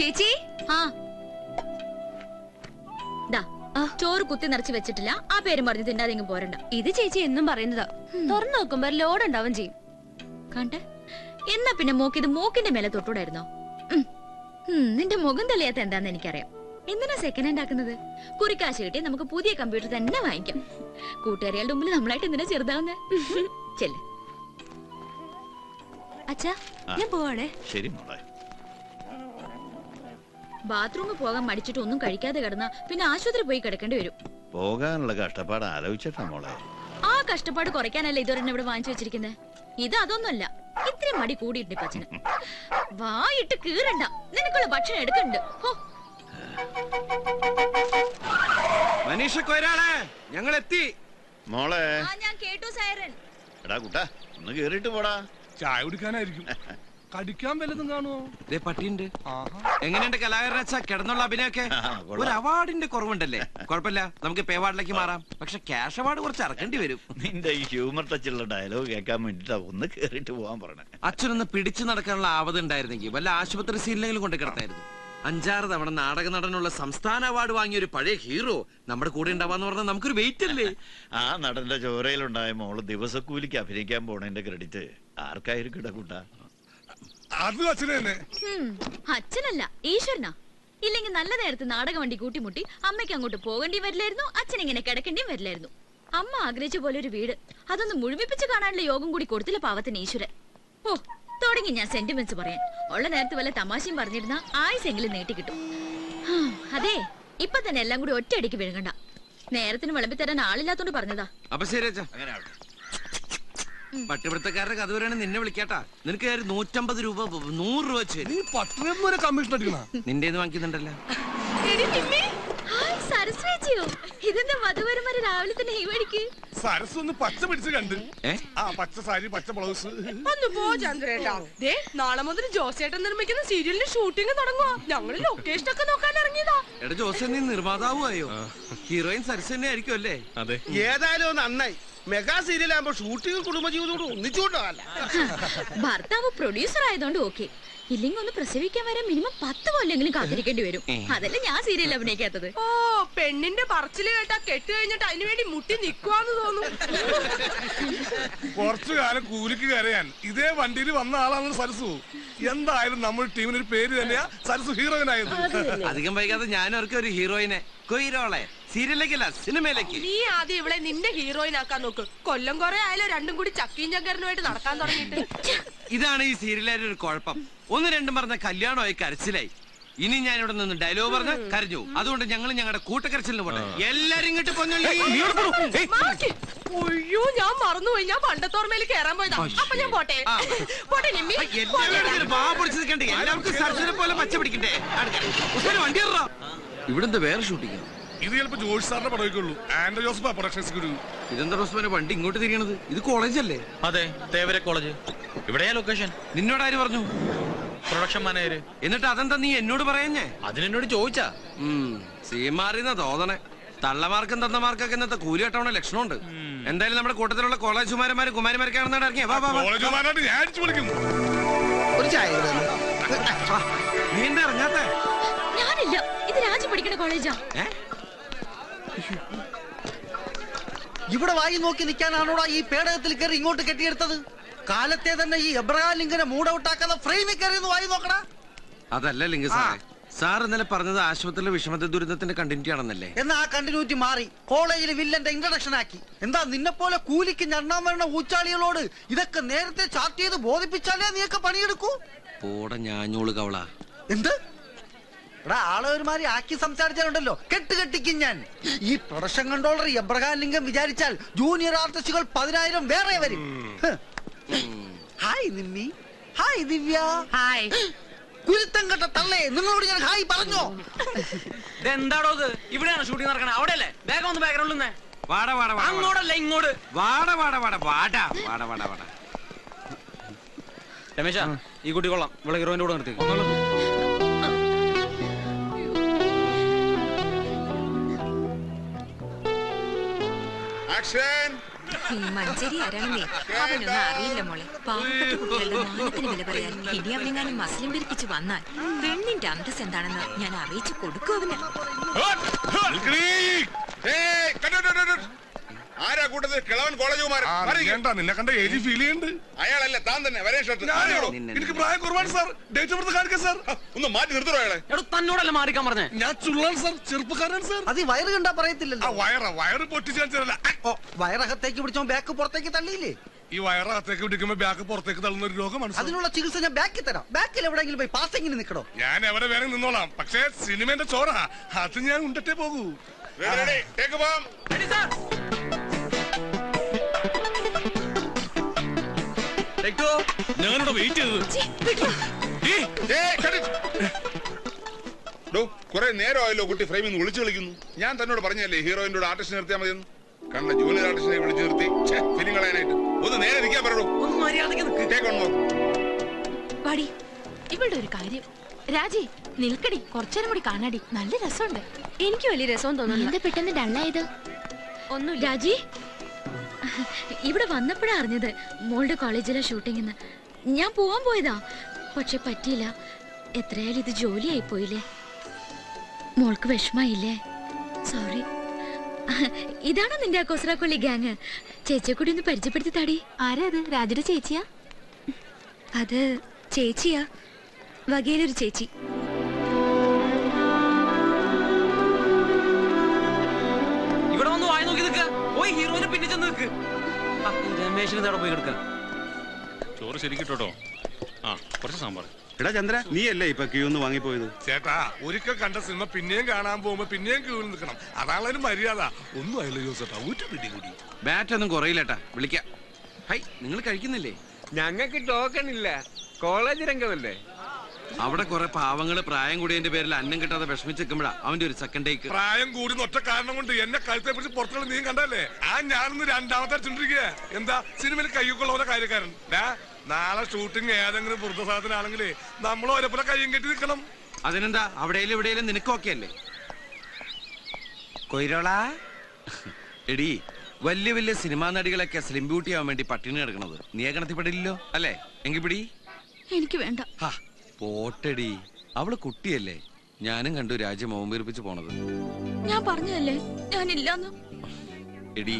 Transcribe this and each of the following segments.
ചേച്ചി ചോറ് കുത്തി നിറച്ച് വെച്ചിട്ടില്ല. ആ പേരും പറഞ്ഞ് തിന്നാതെങ്കിലും പോരണ്ട. ഇത് ചേച്ചി എന്നും പറയുന്നതാ. തുറന്നു നോക്കുമ്പോ ലോഡ് ഉണ്ടാവും ചെയ്യും. കണ്ടേ, എന്നാ പിന്നെ മൂക്കിത് മൂക്കിന്റെ മേലെ തൊട്ടൂടായിരുന്നോ? നിന്റെ മുഖം തെളിയാത്ത എന്താന്ന് എനിക്കറിയാം. എന്തിനാ സെക്കൻഡ് ഹാൻഡ് ആക്കുന്നത്? കുറിക്കാശ് കിട്ടി നമുക്ക് പുതിയ കമ്പ്യൂട്ടർ തന്നെ വാങ്ങിക്കാം. കൂട്ടുകാരികളുടെ മുമ്പിൽ നമ്മളായിട്ട് എന്തിനാ ചെറുതാവുന്നേ? ചെല്ല്. അച്ഛാ, ഞാൻ പോവാണേ. ശരി മോളെ. ബാത്റൂമിൽ പോകാൻ മടിച്ചിട്ട് ഒന്നും കഴിക്കാതെ കിടന്നാ പിന്നെ ആശുപത്രി പോയി കിടക്കേണ്ടി വരും. പോകാനുള്ള കഷ്ടപ്പാട് ആലോചിച്ചിട്ടാ മോളെ. ആ കഷ്ടപ്പാട് കുറയ്ക്കാനല്ലേ ഇതുവരെ ഇവിടെ വാങ്ങിച്ചു വെച്ചിരിക്കുന്നത്. ഇത് അതൊന്നുമല്ല, ഇത്രയും മടി കൂടിയിട്ടുണ്ട് പച്ചന്. വായിട്ട് കീറണ്ട, നിനക്കുള്ള ഭക്ഷണം എടുക്കണ്ട്. ഞങ്ങൾ എത്തി മോളെ. ഞാൻ കേട്ടു സൈറൻ. എടാ കുട്ടാ, ഒന്ന് കേറിട്ട് പോടാ. ചായ കുടിക്കാനായിരിക്കും. കടിക്കാൻ വല്ലതും കാണുമോ? പട്ടിയുണ്ട്. എങ്ങനെയുണ്ട് കലാകാരൻ കിടന്നുള്ള അഭിനയൊക്കെ? ഒരു അവാർഡിന്റെ കുറവുണ്ടല്ലേ? കുഴപ്പമില്ല, നമുക്ക് പേ അവാർഡിലേക്ക് മാറാം. പക്ഷെ ക്യാഷ് അവാർഡ് കുറച്ച് ഇറക്കേണ്ടി വരും. നിന്റെ ഈ ഹ്യൂമർ ടച്ചുള്ള ഡയലോഗ് കേൾക്കാൻ വേണ്ടിട്ടാ ഒന്ന് കേറിട്ട് പോവാൻ പറഞ്ഞേ. അച്ഛനൊന്ന് പിടിച്ചു നടക്കാനുള്ള ആവത് ഉണ്ടായിരുന്നെങ്കിൽ വല്ല ആശുപത്രി സീലിനെങ്കിലും കൊണ്ട് കിടത്തായിരുന്നു. 5-6 തവണ നാടക നടനുള്ള സംസ്ഥാന അവാർഡ് വാങ്ങിയ ഒരു പഴയ ഹീറോ നമ്മുടെ കൂടെ ഉണ്ടാവാന്ന് പറഞ്ഞാൽ നമുക്കൊരു വെയിറ്റ് അല്ലേ? ആ നടന്റെ ചോരയിലുണ്ടായ മോള് ദിവസക്കൂലിക്ക് അഭിനയിക്കാൻ പോണതിന്റെ ക്രെഡിറ്റ് ആർക്കായിരിക്കും കൂട്ടാ? അത് അച്ഛനല്ല, ഈശ്വരനാ. ഇല്ലെങ്കിൽ നല്ല നേരത്ത് നാടക വണ്ടി കൂട്ടിമുട്ടി അമ്മയ്ക്ക് അങ്ങോട്ട് പോകേണ്ടി വരില്ലായിരുന്നു, അച്ഛൻ ഇങ്ങനെ കിടക്കേണ്ടിയും വരില്ലായിരുന്നു. അമ്മ ആഗ്രഹിച്ച പോലെ ഒരു വീട്, അതൊന്ന് മുഴുമിപ്പിച്ച് കാണാനുള്ള യോഗം കൂടി കൊടുത്തില്ല പാവത്തിന് ഈശ്വരൻ. ഓ, തുടങ്ങി ഞാൻ സെന്റിമെന്റ്സ് പറയാൻ. ഉള്ള നേരത്ത് വല്ല തമാശയും പറഞ്ഞിരുന്ന ആയുസെങ്കിലും നീട്ടി കിട്ടും. അതെ, ഇപ്പൊ തന്നെ എല്ലാം കൂടി ഒറ്റയടിക്ക് വിഴുങ്ങണ്ട. നേരത്തിന് വിളമ്പിത്തരാൻ ആളില്ലാത്തോണ്ട് പറഞ്ഞതാ. അപ്പൊ ശരി അച്ഛാ. പട്ടിപിടുത്തക്കാരുടെ കഥ വരെയാണ് നിന്നെ വിളിക്കാട്ടാ. നിനക്ക് 150 രൂപ 100 രൂപ വെച്ച് കമ്മീഷൻ അടിക്കണ നിന്റെ വാങ്ങിക്കുന്നുണ്ടല്ലോ. ഇതെന്താ മധുവരന്മാര് രാവിലെ തന്നെ ഈ വഴിക്ക്? സരസ് ഒന്ന് പച്ച പിടിച്ച് കണ്ട്. പച്ച സാരി, പച്ച ബ്ലൗസ്. ഒന്ന് പോ ചന്ദ്രേട്ടാ. നാളെ മുതൽ ജോസേട്ടൻ നിർമ്മിക്കുന്ന സീരിയലിന്റെ ഷൂട്ടിംഗ് തുടങ്ങുക. ഞങ്ങള് ലൊക്കേഷൻ ഒക്കെ നോക്കാൻ ഇറങ്ങിയതാ. എടാ ജോസേ, നീ നിർമ്മാതാവുമായോ? ഹീറോയിൻ സരസ് തന്നെ ആയിരിക്കും അല്ലേ? അതെ. ഏതായാലും നന്നായി. മെഗാ സീരിയൽ ആകുമ്പോ ഷൂട്ടിംഗ് കുടുംബജീവിതത്തോട് ഒന്നിച്ചുകൊണ്ടല്ല. ഭർത്താവ് പ്രൊഡ്യൂസർ ആയതുകൊണ്ട് ഓക്കെ. ഇല്ലെങ്കിൽ ഒന്ന് പ്രസവിക്കാൻ വരെ മിനിമം 10 കൊല്ലെങ്കിലും കാത്തിരിക്കേണ്ടി വരും. അതല്ലേ ഞാൻ സീരിയൽ അഭിനയിക്കാത്തത്. ഓ, പെണ്ണിന്റെ പറച്ചില് കേട്ടാ കെട്ട് കഴിഞ്ഞിട്ട് അതിനു വേണ്ടി മുട്ടി നിക്കുവാന്ന് തോന്നും. കുറച്ചു കാലം കൂലിക്ക് കരയാൻ ഇതേ വണ്ടിയിൽ വന്ന ആളാണ് സരസു. എന്തായാലും നമ്മുടെ ടീമിനൊരു പേര് തന്നെയാ സരസു ഹീറോയിനായത്. അധികം വൈകാതെ ഞാനും അവർക്ക് ഒരു ഹീറോയിനെ കൊയ്റോളെ സീരിയലിലേക്കല്ല സിനിമയിലേക്ക്. നീ ആദ്യം ഇവിടെ നിന്റെ ഹീറോയിനാക്കാൻ നോക്ക്. കൊല്ലം കുറെ ആയാലും രണ്ടും കൂടി ചക്കീം ചങ്കരനുമായിട്ട് നടക്കാൻ തുടങ്ങിയിട്ട്. ഇതാണ് ഈ സീരിയലിന്റെ ഒരു കുഴപ്പം. 1-2 പറഞ്ഞ കല്യാണമായി കരച്ചിലായി. ഇനി ഞാൻ ഇവിടെ നിന്ന് ഡയലോഗ് പറഞ്ഞ് കരഞ്ഞു. അതുകൊണ്ട് ഞങ്ങൾ ഞങ്ങളുടെ കൂട്ടക്കരച്ചിലിന് പോട്ടെ. എല്ലാരും ഇങ്ങോട്ട് ഒയ്യോ, ഞാൻ മറന്നുപോയി. ഞാൻ പണ്ടത്തോർമയിൽ കയറാൻ പോയതാ. അപ്പൊ ഞാൻ പോട്ടെ. പോട്ടെ നിമ്മി. എല്ലാവർക്കും സരസ്വനെ പോലെ പച്ച പിടിക്കട്ടെ. വണ്ടി ഇവിടെന്താ വേറെ ഷൂട്ടിംഗ്? ഇത് ചിലപ്പോ ജോഷ് സാറിന്റെ പടവേക്കുള്ളൂ. ആൻഡ്രോ ജോസഫ് പ്രൊഡക്ഷൻസ്. ഇതെന്താ റോസ്മാനെ വണ്ടി ഇങ്ങോട്ട് തിരിയണത്? ഇത് കോളേജ് അല്ലേ? അതെ, തേവര കോളേജ്. ഇവിടെയാ ലൊക്കേഷൻ. നിന്നോട് ആര് പറഞ്ഞു? Production manager. എന്നിട്ട് അതെന്താ നീ എന്നോട് പറയുന്നേ? അതിനെന്നോട് ചോദിച്ചാ. സീൻ മാറിയെന്നാ തോന്നണേ. തള്ളമാർക്കും തന്നമാർക്കൊക്കെ ഇന്നത്തെ കൂലി കെട്ടവണ ലക്ഷണമുണ്ട്. എന്തായാലും നമ്മുടെ കൂട്ടത്തിലുള്ള കോളേജുമാരന്മാരും കുമാരിമാരൊക്കെ ആണെന്നാണ് ഇറങ്ങിയ. നീ എന്താ ഇറങ്ങാത്ത? ഞാനില്ല, ഇത് രാജു പഠിക്കുന്ന കോളേജാ. ഇവിടെ വായി നോക്കി നിൽക്കാനാണോടാ ഈ പേടകത്തിൽ കയറി ഇങ്ങോട്ട് കെട്ടിയെടുത്തത്? കാലത്തെ തന്നെ ഈ എബ്രഹാം ലിങ്കനെ മൂഡ് ഔട്ടാക്കാതെ ഫ്രെയിമിൽ കയറി വായി നോക്കടാ. അതല്ല ലിംഗ സാറേ, സാർ ഇന്നലെ പറഞ്ഞത് ആശുപത്രിയിലെ വിഷമത്തെ ദുരിതത്തിന്റെ കണ്ടിന്യൂറ്റി ആണെന്നല്ലേ? എന്നാ ആ കണ്ടിന്യൂറ്റി മാറി കോളേജിൽ വില്ലന്റെ ഇൻട്രഡക്ഷൻ ആക്കി. എന്താ നിന്നെ പോലെ കൂലിക്ക് ഞണ്ണാൻ വരുന്ന ഊച്ചാളികളോട് ഇതൊക്കെ നേരത്തെ ചാർട്ട് ചെയ്ത് ബോധിപ്പിച്ചാലേ നീയൊക്കെ പണിയെടുക്കൂ. പോടെ ഞാഞ്ഞോള് കവള. എന്ത് എടാ, ആളെ ഒരുമാതിരി ആക്കി സംസാരിച്ചാലുണ്ടല്ലോ കെട്ടിക്കും ഞാൻ. ഈ പ്രൊഡക്ഷൻ കൺട്രോളർ എബ്രഹാം ലിംഗം വിചാരിച്ചാൽ ജൂനിയർ ആർട്ടിസ്റ്റുകൾ 10,000 വേറെ വരും. ഹായ് നിമ്മി. ഹായ് ദിവ്യ. ഹായ്. കുരുത്തം കെട്ട തള്ളേ, നിങ്ങളോട് ഞാൻ ഹായ് പറഞ്ഞോ? എന്താടോ ഇത്? ഇവിടെയാണ് ഷൂട്ടിംഗ് നടക്കണേ. അവിടെയല്ലേ? വേഗം ഒന്ന് ബാക്ക്ഗ്രൗണ്ടിൽ നിന്ന് അങ്ങോട്ടല്ല ഇങ്ങോട്ട്. രമേശ, ഈ കുട്ടി കൊള്ളാം. ഇവിടെ ഹീറോയിന്റെ കൂടെ നിർത്തി. ഈ മഞ്ചേരി ആരാണെന്നേ അവനൊന്നും അറിയില്ല മോളെ. പാവപ്പെട്ട കുട്ടികളുടെ മാനത്തിന് വില പറയാൻ ഇനി അവനെങ്ങാനും മസ്ലിം പിരിപ്പിച്ച് വന്നാൽ പെണ്ണിന്റെ അന്തസ് എന്താണെന്ന് ഞാൻ അറിയിച്ചു കൊടുക്കും അവന്. ആരാ കൂട്ടത്തിൽ കിളവൻ കോളേജ് നിന്നെ കണ്ട ഏജ് ഫീൽ ചെയ്യുന്നുണ്ട്. അയാളല്ല താൻ തന്നെ വരേ ഷർട്ട് എനിക്ക് പ്രായം കുറവാണ് സാർ. ഡേറ്റ് ഓഫ് ബർത്ത് കാണിക്കാം സാർ. ഒന്ന് മാറ്റി നിർത്തണോ അയാളെ? തന്നോടല്ല മാറിക്കാൻ പറഞ്ഞേ. ഞാൻ ചുള്ളാണ് സാർ, ചെറുപ്പക്കാരനാണ് സാർ. അത് വയറ് കണ്ടാ പറയത്തില്ലല്ലോ. വയറ് പൊട്ടിച്ചല്ല. വയറകത്തേക്ക് പിടിച്ചോ ബാക്ക് പുറത്തേക്ക് തള്ളിയില്ലേ? ഈ വയറകത്തേക്ക് പിടിക്കുമ്പോ ബാക്ക് പുറത്തേക്ക് തള്ളുന്ന ഒരു രോഗമാണ്. അതിനുള്ള ചികിത്സ ഞാൻ ബാക്കിൽ തരാം. ബാക്കിൽ എവിടെയെങ്കിലും പോയി പാസ്റ്റിങ്ങിന് നിൽക്കണോ? ഞാൻ എവിടെ വേറെ നിന്നോളാം. പക്ഷേ സിനിമന്റെ ചോറ അത് ഞാൻ ഉണ്ടട്ടേ പോകൂ. ഞാനിവിടെ വെയിറ്റ് കുറെ നേരമായല്ലോ കുട്ടി ഫ്രെയിമിൽ നിന്ന് വിളിച്ചു കളിക്കുന്നു. ഞാൻ തന്നോട് പറഞ്ഞല്ലേ ഹീറോയിന്റെ കൂടെ ആർട്ടിസ്റ്റ് നിർത്തിയാൽ മതിയെന്ന്. കണ്ട ജൂനിയർ ആർട്ടിസ്റ്റിനെ വിളിച്ചു നിർത്തി ഫിലിം കളയാനായിട്ട്. ഒന്ന് നേരെ നിൽക്കാൻ പറയൂ. പാടി ഇവളുടെ ഒരു കാര്യം. രാജി നിൽക്കടി, കുറച്ചേരം കൂടി കാണാടി, നല്ല രസമുണ്ട്. എനിക്ക് വലിയ രസം തോന്നുന്നു. എന്താ പെട്ടെന്ന് ഡള്ളായത്? ഒന്നും രാജി ഇവിടെ വന്നപ്പോഴാ അറിഞ്ഞത് മോളുടെ കോളേജിലെ ഷൂട്ടിംഗ്. ഞാൻ പോവാൻ പോയതാ, പക്ഷെ പറ്റിയില്ല. എത്രയായാലും ഇത് ജോലിയായി പോയില്ലേ. മോൾക്ക് വിഷമായില്ലേ? സോറി. ഇതാണോ നിന്റെ കൊസ്രാക്കൊള്ളി ഗ്യാങ്? ചേച്ചിയെ കൂടി ഒന്ന് പരിചയപ്പെടുത്തി താടി. ആരാ അത്? രാജയുടെ ചേച്ചിയാ? അത് ചേച്ചിയാ, വകയിലൊരു ചേച്ചി. ഇവിടെ വന്ന് വായി നോക്കി നിൽക്ക. പോയി ഹീറോയിനെ പിന്നെ ചെന്ന് നിൽക്ക്. രമേശിന് തേടെ പോയി കിടക്ക. ചോറ് ശരിക്കിട്ടോ. ആ കുറച്ച് സാമ്പാർ. എടാ ചന്ദ്ര, നീ അല്ലേ ഇപ്പൊ ക്യൂ ഒന്ന് വാങ്ങിപ്പോയത്? ചേട്ടാ, ഒരിക്കൽ കണ്ട സിനിമ പിന്നെയും കാണാൻ പോകുമ്പോ പിന്നെയും ക്യൂവിൽ നിൽക്കണം. അതാണൊരു മര്യാദ. ഒന്നും ആയില്ല ജോസേട്ടാ, ഊറ്റി പിടി കൂടി. ബാറ്റ് ഒന്നും കുറയില്ലട്ടാ, വിളിക്കാം. ഹൈ, നിങ്ങൾ കഴിക്കുന്നില്ലേ? ഞങ്ങൾക്ക് ടോക്കൺ ഇല്ല, കോളേജ് രംഗമല്ലേ. അവിടെ കുറെ പാവങ്ങള് പ്രായം കൂടിയതിന്റെ പേരിൽ അന്നം കിട്ടാതെ വിഷമിച്ചിരിക്കുമ്പോഴാ അവന്റെ ഒരു സെക്കൻഡ് ടേക്ക്. പ്രായം കൂടി ഒറ്റ കാരണം കൊണ്ട് എന്നെ കഴുത്തെ പിടിച്ച് പുറത്തുള്ള നീ കണ്ടല്ലേ? ഞാനൊന്ന് രണ്ടാമത്തെ അടിച്ചോണ്ടിരിക്കുക. എന്താ സിനിമയിൽ കയ്യൊക്കെയുള്ള പോലെ കാര്യക്കാരൻ. നാളെ ഷൂട്ടിംഗ് ഏതെങ്കിലും വൃദ്ധസാധനാണെങ്കിലേ നമ്മൾ ഒരേപോലെ കയ്യും കെട്ടി നിൽക്കണം. അതിനെന്താ, അവിടെയും ഇവിടെയും നിനക്കൊക്കെ അല്ലേ കൊയ്രോളാ? എടി, വലിയ വലിയ സിനിമാ നടികളൊക്കെ സ്ലിം ബ്യൂട്ടി ആവാൻ വേണ്ടി പട്ടിണി കിടക്കണത് നീ ഗണത്തിൽപ്പെടില്ലല്ലോ അല്ലേ? എങ്കിൽ പിടി. എനിക്ക് വേണ്ട. പോട്ടടി, അവള് കുട്ടിയല്ലേ. ഞാനും കണ്ടു രാജ്യം മോമ്പീർപ്പിച്ച് പോണത്. ഞാൻ പറഞ്ഞതല്ലേ ഞാനില്ലാന്ന്. എടി,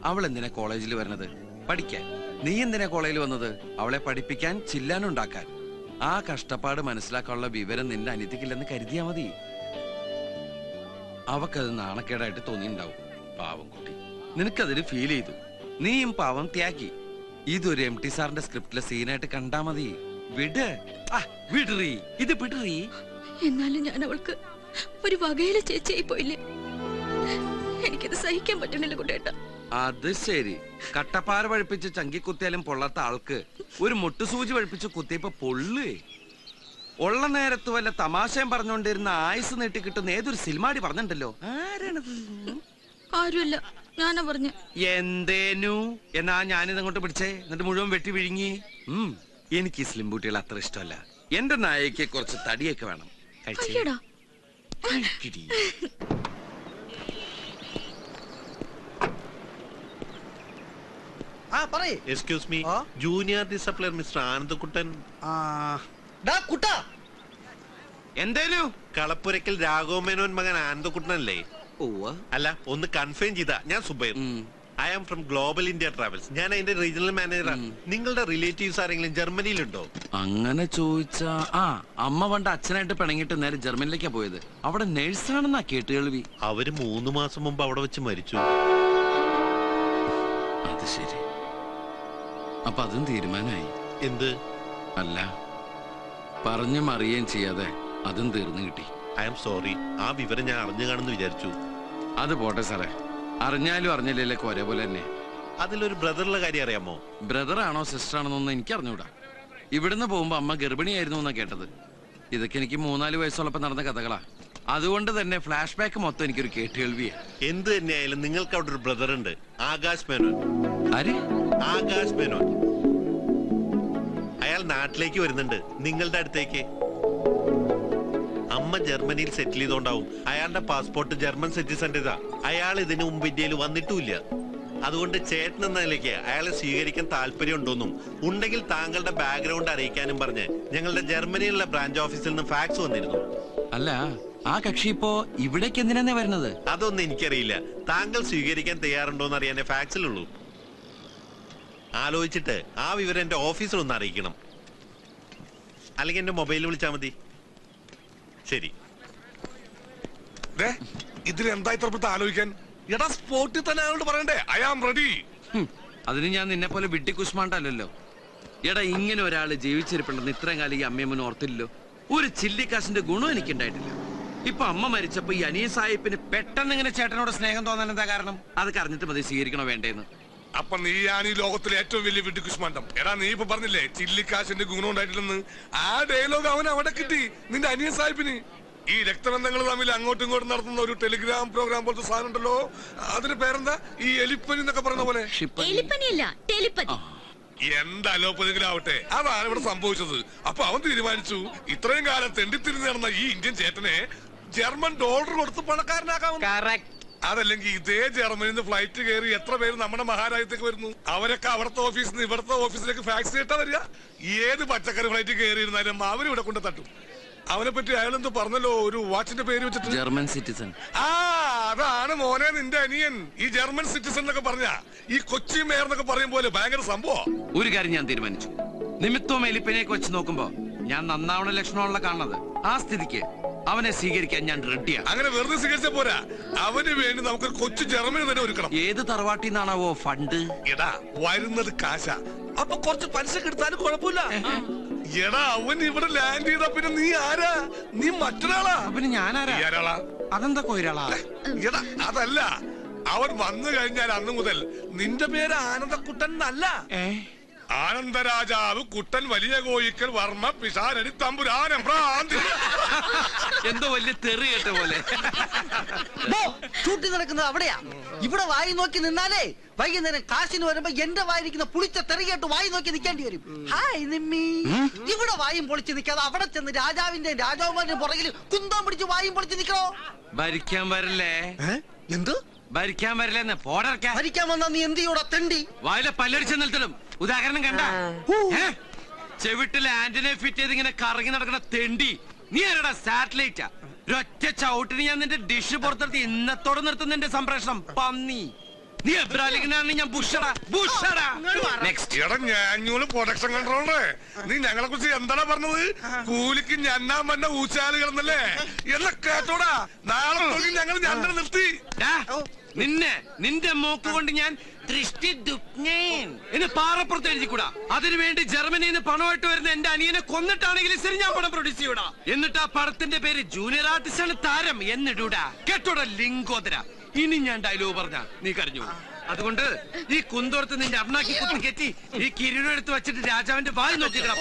അവൾ എന്തിനാ കോളേജിൽ വരുന്നത്? പഠിക്കാൻ. നീ എന്തിനാ കോളേജിൽ വന്നത്? അവളെ പഠിപ്പിക്കാൻ, ചില്ലാനുണ്ടാക്കാൻ. ആ കഷ്ടപ്പാട് മനസ്സിലാക്കാനുള്ള വിവരം നിന്റെ അനിയത്തിക്കില്ലെന്ന് കരുതിയാ മതി. അവക്കത് നാണക്കേടായിട്ട് തോന്നിണ്ടാവും. പാവം കുട്ടി, നിനക്കതിന് ഫീൽ ചെയ്തു. നീയും പാവം ത്യാഗി. ഇതൊരു MT സാറിന്റെ സ്ക്രിപ്റ്റിലെ സീനായിട്ട് കണ്ടാ മതി. വിട്, വിടറി, ഇത് വിടറി. എന്നാലും ഞാൻ അവൾക്ക് ഒരു വകയിലെ ചേച്ചിയായി പോയില്ലേ. എനിക്കത് സഹിക്കാൻ പറ്റണില്ല കുട്ടേട്ട. അത് ശരി, കട്ടപ്പാറ പഴിപ്പിച്ച് ചങ്കിക്കുത്തിയാലും പൊള്ളാത്ത ആൾക്ക് ഒരു മുട്ടുസൂചി പഴിപ്പിച്ച് കുത്തിയപ്പോ പൊള്ളേ. ഉള്ള നേരത്ത് വല്ല തമാശയും പറഞ്ഞുകൊണ്ടിരുന്ന ആയുസ് നീട്ടി കിട്ടുന്ന ഏതൊരു സിനിമാടി പറഞ്ഞിട്ടുണ്ടല്ലോ. ആരാണത്? ആരുമല്ല, ഞാനാ പറഞ്ഞു. എന്തേനു? എന്നാ ഞാനിതങ്ങോട്ട് പിടിച്ചേ, എന്നിട്ട് മുഴുവൻ വെട്ടി വിഴുങ്ങി. എനിക്ക് സ്ലിം ബൂട്ടികൾ അത്ര ഇഷ്ടമല്ല. എന്റെ നായക്ക് കുറച്ച് തടിയൊക്കെ വേണം. എക്സ്ക്യൂസ് മീ, ജൂനിയർ ഡിസപ്ലയർ മിസ്റ്റർ ആനന്ദക്കുട്ടൻ. എന്തേനു? കളപ്പുരക്കൽ രാഘവമേനോൻ മകൻ ആനന്ദക്കുട്ടനല്ലേ? അല്ല, ഒന്ന് കൺഫേം ചെയ്താ. ഞാൻ Zubair. I am from global India travels. ഞാൻ അതിന്റെ റീജിയണൽ മാനേജറാണ്. നിങ്ങളുടെ റിലേറ്റീവ്സ് ആരെങ്കിലും ജർമ്മനിയിലുണ്ടോ? അങ്ങനെ ചോദിച്ചാ അമ്മ പണ്ട് അച്ഛനായിട്ട് പിണങ്ങിട്ട് നേരെ ജർമ്മനിലേക്കാ പോയത്. അവിടെ നേഴ്സാണെന്നാ കേട്ട് കേൾവി. അവര് 3 മാസം മുമ്പ് അവിടെ വെച്ച് മരിച്ചു. അത് ശരി. അപ്പൊ അതും തീരുമാനമായി. എന്ത്? അല്ല, പറഞ്ഞു മറിയുകയും ചെയ്യാതെ അതും തീർന്നു കിട്ടി. I am sorry. ആ വിവരം ഞാൻ അറിഞ്ഞു കാണുന്നു വിചാരിച്ചു. അത് പോട്ടെ സാറേ, അറിഞ്ഞാലും അറിഞ്ഞില്ലേ ഒരേപോലെ തന്നെ. അതിലൊരു ബ്രദറുടെ കാര്യം അറിയാമോ? ബ്രദർ ആണോ സിസ്റ്റർ ആണെന്നൊന്നും എനിക്ക് അറിഞ്ഞൂടാ. ഇവിടുന്ന് പോകുമ്പോ അമ്മ ഗർഭിണിയായിരുന്നു എന്നാ കേട്ടത്. ഇതൊക്കെ എനിക്ക് 3-4 വയസ്സുള്ളപ്പോ നടന്ന കഥകളാ. അതുകൊണ്ട് തന്നെ ഫ്ലാഷ് ബാക്ക് മൊത്തം എനിക്കൊരു കേട്ടുകേൾവിയാ. എന്ത് തന്നെയായാലും നിങ്ങൾക്ക് അവിടെ ഒരു ബ്രദർ ഉണ്ട്, ആകാശ് മേനോൻ. ആര്? ആകാശ് മേനോൻ. അയാൾ നാട്ടിലേക്ക് വരുന്നുണ്ട്, നിങ്ങളുടെ അടുത്തേക്ക്. അമ്മ ജർമ്മനിയിൽ സെറ്റിൽ ചെയ്തോണ്ടാവും. അയാളുടെ പാസ്പോർട്ട് ജർമ്മൻ സിറ്റിസന്റേതാ. അയാൾ ഇതിനു മുമ്പ് ഇന്ത്യയിൽ വന്നിട്ടുമില്ല. അതുകൊണ്ട് ചേട്ടൻ എന്ന നിലയ്ക്ക് അയാളെ സ്വീകരിക്കാൻ താല്പര്യം ഉണ്ടോന്നും ഉണ്ടെങ്കിൽ താങ്കളുടെ ബാക്ക്ഗ്രൗണ്ട് അറിയിക്കാനും പറഞ്ഞ് ഞങ്ങളുടെ ജർമ്മനിയിലുള്ള ബ്രാഞ്ച് ഓഫീസിൽ നിന്ന് ഫാക്സ് വന്നിരുന്നു. അല്ല, ആ കക്ഷി ഇപ്പോ ഇവിടേക്ക് എന്തിനാ വരുന്നത്? അതൊന്നും എനിക്കറിയില്ല. താങ്കൾ സ്വീകരിക്കാൻ തയ്യാറുണ്ടോന്ന് അറിയാനേ ഫാക്സിലുള്ളൂ. ആലോചിച്ചിട്ട് ആ വിവരം എന്റെ ഓഫീസിൽ ഒന്ന് അറിയിക്കണം. അല്ലെങ്കിൽ എന്റെ മൊബൈലിൽ വിളിച്ചാൽ മതി. ശരി. ഇതിലെന്താ ഇത്ര ആലോചിക്കാൻ? എടാ സ്പോട്ടിൽ തന്നെ അയാളോട് പറയണ്ടേ ഐ ആം റെഡി. അതിന് ഞാൻ നിന്നെ പോലെ വിട്ടി കുഷ്മാണ്ടല്ലോ. എടാ, ഇങ്ങനെ ഒരാള് ജീവിച്ചിരിപ്പുണ്ടെന്ന് ഇത്രയും കാലം ഈ അമ്മയമ്മന് ഓർത്തില്ലല്ലോ. ഒരു ചില്ലിക്കാശിന്റെ ഗുണം എനിക്കുണ്ടായിട്ടില്ല. ഇപ്പൊ അമ്മ മരിച്ചപ്പോ ഈ അനിയ സാഹിബിന് പെട്ടെന്ന് ഇങ്ങനെ ചേട്ടനോട് സ്നേഹം തോന്നാൻ എന്താ കാരണം? അത് അറിഞ്ഞിട്ട് മതി സ്വീകരിക്കണോ വേണ്ടേന്ന്. അപ്പൊ നീയാണ് ഈ ലോകത്തിലെ ഏറ്റവും വലിയ വിട്ടി കുഷ്മാണ്ടം. എടാ, നീ ഇപ്പൊ പറഞ്ഞില്ലേ ചില്ലിക്കാശിന്റെ ഗുണം ഉണ്ടായിട്ടില്ലെന്ന്. ആ ഡയലോഗ് അവൻ അവിടെ കിട്ടി നിന്റെ അനിയ സാഹിബിന്. ഈ രക്തബന്ധങ്ങൾ തമ്മിൽ അങ്ങോട്ടും ഇങ്ങോട്ടും നടത്തുന്ന ഒരു ടെലിഗ്രാം പ്രോഗ്രാം പോലത്തെ സാധനം ഉണ്ടല്ലോ, അതിന് പേരെന്താ? ഈ എലിപ്പനി എന്നൊക്കെ പറയുന്ന പോലെ. എന്താ അലോപ്പതികളാവട്ടെ, അതാണ് ഇവിടെ സംഭവിച്ചത്. അപ്പൊ അവൻ തീരുമാനിച്ചു ഇത്രയും കാലം തെണ്ടിത്തിരിഞ്ഞ് നടന്ന ഈ ഇന്ത്യൻ ചേട്ടനെ ജർമ്മൻ ഡോളർ കൊടുത്ത് പണക്കാരനാക്കാമെന്ന്. അതല്ലെങ്കിൽ ഇതേ ജർമ്മനിൽ നിന്ന് ഫ്ലൈറ്റ് കയറി എത്ര പേര് നമ്മുടെ മഹാരാജ്യത്തേക്ക് വരുന്നു. അവരൊക്കെ അവിടുത്തെ ഓഫീസിൽ നിന്ന് ഇവിടുത്തെ ഓഫീസിലേക്ക് ഫാക്സ് ചെയ്തിട്ടാ വരിക. ഏത് പച്ചക്കറി ഫ്ലൈറ്റ് കയറിയിരുന്നാലും അവരിവിടെ കൊണ്ട് തട്ടും. അവനെ പറ്റി അയാളെന്ത് പറഞ്ഞല്ലോ, ഒരു വാച്ചിന്റെ പേര് വെച്ചിട്ട് ജർമ്മൻ സിറ്റിസൺ. അതാണ് മോനെ നിന്റെ അനിയൻ. ഈ ജർമ്മൻ സിറ്റിസൺ എന്നൊക്കെ പറഞ്ഞ ഈ കൊച്ചി മേയർ എന്നൊക്കെ പറയും പോലെ ഭയങ്കര സംഭവം. ഒരു കാര്യം ഞാൻ തീരുമാനിച്ചു. നിമിത്തവും എലിപ്പനെയൊക്കെ വെച്ച് നോക്കുമ്പോ ഞാൻ നന്നാവണ ലക്ഷണമുള്ള കാണുന്നത്. ആ സ്ഥിതിക്ക് അവനെ സ്വീകരിക്കാൻ ഞാൻ റെഡിയാണ്. അങ്ങനെ വെറുതെ സ്വീകരിച്ച പോരാ, അവന് വേണ്ടി നമുക്ക് കൊച്ചു ജർമ്മനി തന്നെ ഒരുക്കണം. ഏത് തറവാട്ടിൽ നിന്നാണാവോ ഫണ്ട്? എടാ, വരുന്നത് കാശ. അപ്പൊ കുറച്ച് പലിശ എടുത്താലും കുഴപ്പമില്ല. എടാ, അവൻ ഇവിടെ ലാൻഡ് ചെയ്താ പിന്നെ നീ ആരാ? നീ മറ്റൊരാളാ. പിന്നെ ഞാനാരാ? അതെന്താ കൊയിരാളാ? എടാ, അതല്ല. അവൻ വന്നു കഴിഞ്ഞാൽ അന്ന് മുതൽ നിന്റെ പേര് ആനന്ദക്കുട്ടൻ എന്നല്ല. ആനന്ദരാജാവ് കുട്ടൻ വലിയ കോയിക്കൽ വർമ്മ പിശാരടി തമ്പുരാനം ഭ്രാന്തി. എന്തോ വലിയ തെറി കേട്ട പോലെ. ഷൂട്ടിംഗ് നടക്കുന്നത് അവിടെയാ. ഇവിടെ വായി നോക്കി നിന്നാലേ വൈകുന്നേരം കാശിന് വരുമ്പോ എന്റെ വായിരിക്കുന്ന പുളിച്ച തെറി കേട്ട് വായി നോക്കി നിൽക്കേണ്ടി വരും. ഹായ് നിമ്മി. ഇവിടെ വായും പൊളിച്ച് നിൽക്കാതെ അവിടെ ചെന്ന് രാജാവിന്റെ രാജാവുമാരുടെ പുറകിൽ കുന്തം പിടിച്ച് വായും പൊളിച്ച് നിൽക്കണോ? ഭരിക്കാൻ വരില്ലേ? എന്ത് ഭരിക്കാൻ വരില്ലെന്ന്? പോടർക്കാൻ ഭരിക്കാൻ വന്നാ നീ എന്ത് ചെയ്യൂടാ തെണ്ടി? വായിലെ പല്ലടിച്ച് നിർത്തലും. ഉദാഹരണം കണ്ട ചെവിട്ടിലെ ആന്റിനെ ഫിറ്റ് ചെയ്ത് ഇങ്ങനെ കറങ്ങി നടക്കുന്ന തെണ്ടി. നീ ആരടാ? സാറ്റലൈറ്റാ? ഒരൊറ്റ ചവിട്ടിന് ഞാൻ നിന്റെ ഡിഷ് പുറത്തെടുത്ത് ഇന്നത്തോടെ നിർത്തുന്ന നിന്റെ സംപ്രേഷണം. പന്നി. നീ എബ്രാലിംഗിനാണ്, ഞാൻ ബുഷടാ. പ്രൊഡക്ഷൻ കൺട്രോളറെ, നീ ഞങ്ങളെ കുറിച്ച് എന്താണ് പറഞ്ഞത്? കൂലിക്ക് ഞന്നാൻ വന്ന ഊച്ചാലുകളെന്നല്ലേ? എന്നാ കേട്ടോടാ, നാളെ ഞങ്ങൾ ഞണ്ടനെ നിർത്തി. നിന്റെ മോക്ക് കൊണ്ട് ഞാൻ ദൃഷ്ടി എന്ന് പാറപ്പുറത്ത് എഴുതിക്കൂടാ. അതിനുവേണ്ടി ജർമ്മനിയിൽ നിന്ന് പണമായിട്ട് വരുന്ന എന്റെ അനിയനെ കൊന്നിട്ടാണെങ്കിലും ശരി ഞാൻ പണം പ്രൊഡ്യൂസ് ചെയ്യൂടാ. എന്നിട്ട് ആ പടത്തിന്റെ പേര് ജൂനിയർ ആർട്ടിസ്റ്റ് ആണ് താരം എന്നിടൂടാ. കേട്ടോടാ ലിംഗോദര. ഇനി ഞാൻ ഡയലോഗ് പറഞ്ഞ നീ കരഞ്ഞു. അതുകൊണ്ട് ഈ കുന്തോർത്ത് നിന്റെ അണ്ണാക്കി കുത്തി കെറ്റി ഈ കിരീടം എടുത്ത് വെച്ചിട്ട് രാജാവിന്റെ വായി നോക്കിക്കടാ.